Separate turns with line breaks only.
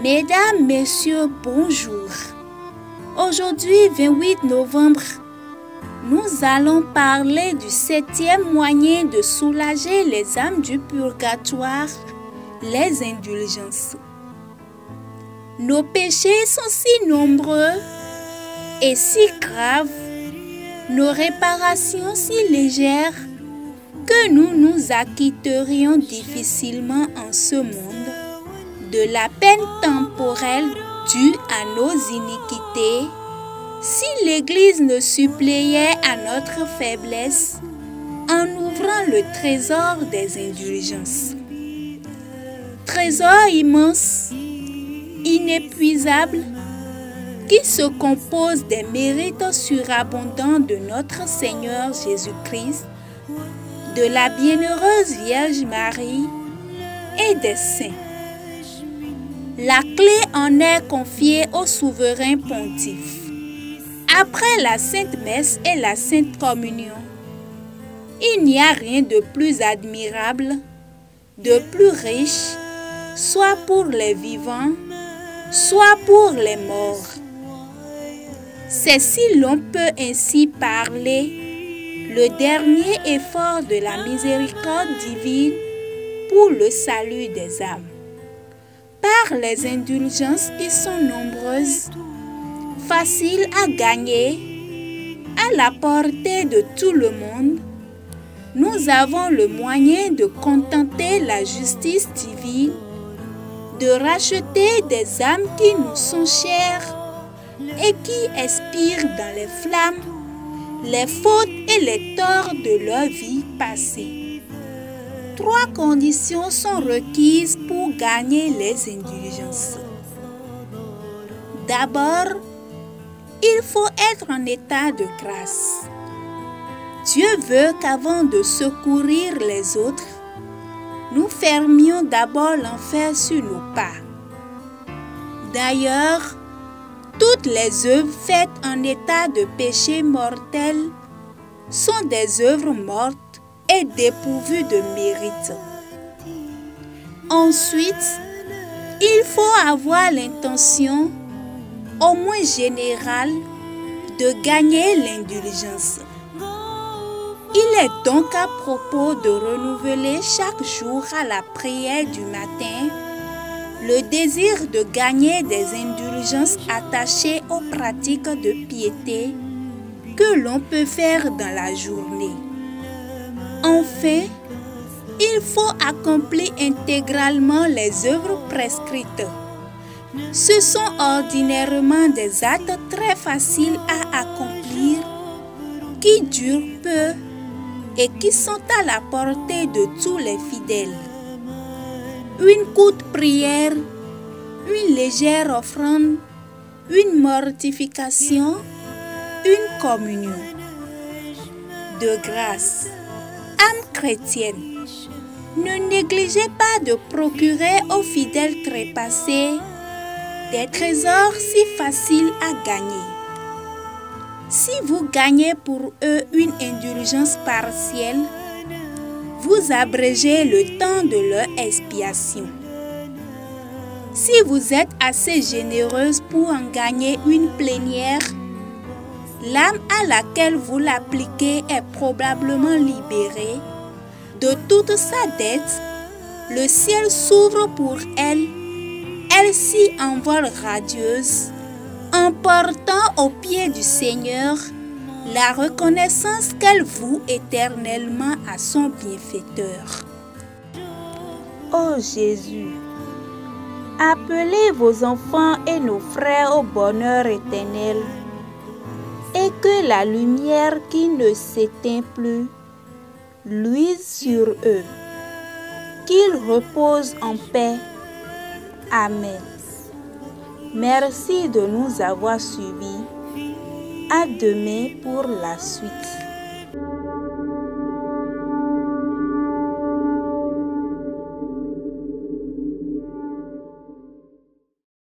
Mesdames, Messieurs, bonjour. Aujourd'hui, 28 novembre, nous allons parler du 7e moyen de soulager les âmes du purgatoire, les indulgences. Nos péchés sont si nombreux et si graves, nos réparations si légères, que nous nous acquitterions difficilement en ce monde de la peine temporelle due à nos iniquités si l'Église ne suppléait à notre faiblesse en ouvrant le trésor des indulgences. Trésor immense, inépuisable, qui se compose des mérites surabondants de notre Seigneur Jésus-Christ, de la bienheureuse Vierge Marie et des saints. La clé en est confiée au souverain pontife. Après la Sainte Messe et la Sainte Communion, il n'y a rien de plus admirable, de plus riche, soit pour les vivants, soit pour les morts. C'est, si l'on peut ainsi parler, le dernier effort de la miséricorde divine pour le salut des âmes. Par les indulgences qui sont nombreuses, faciles à gagner, à la portée de tout le monde, nous avons le moyen de contenter la justice divine, de racheter des âmes qui nous sont chères et qui expirent dans les flammes les fautes et les torts de leur vie passée. 3 conditions sont requises pour gagner les indulgences. D'abord, il faut être en état de grâce. Dieu veut qu'avant de secourir les autres, nous fermions d'abord l'enfer sur nos pas. D'ailleurs, toutes les œuvres faites en état de péché mortel sont des œuvres mortes et dépourvues de mérite. Ensuite, il faut avoir l'intention, au moins générale, de gagner l'indulgence. Il est donc à propos de renouveler chaque jour à la prière du matin le désir de gagner des indulgences attachées aux pratiques de piété que l'on peut faire dans la journée. Enfin, il faut accomplir intégralement les œuvres prescrites. Ce sont ordinairement des actes très faciles à accomplir, qui durent peu et qui sont à la portée de tous les fidèles. Une courte prière, une légère offrande, une mortification, une communion. De grâce, âme chrétienne, ne négligez pas de procurer aux fidèles trépassés des trésors si faciles à gagner. Si vous gagnez pour eux une indulgence partielle, vous abrégez le temps de leur expiation. Si vous êtes assez généreuse pour en gagner une plénière, l'âme à laquelle vous l'appliquez est probablement libérée de toute sa dette. Le ciel s'ouvre pour elle, elle s'y envole radieuse, emportant au pied du Seigneur la reconnaissance qu'elle voue éternellement à son bienfaiteur. Ô Jésus, appelez vos enfants et nos frères au bonheur éternel, et que la lumière qui ne s'éteint plus luise sur eux, qu'ils reposent en paix. Amen. Merci de nous avoir suivis. À demain pour la suite.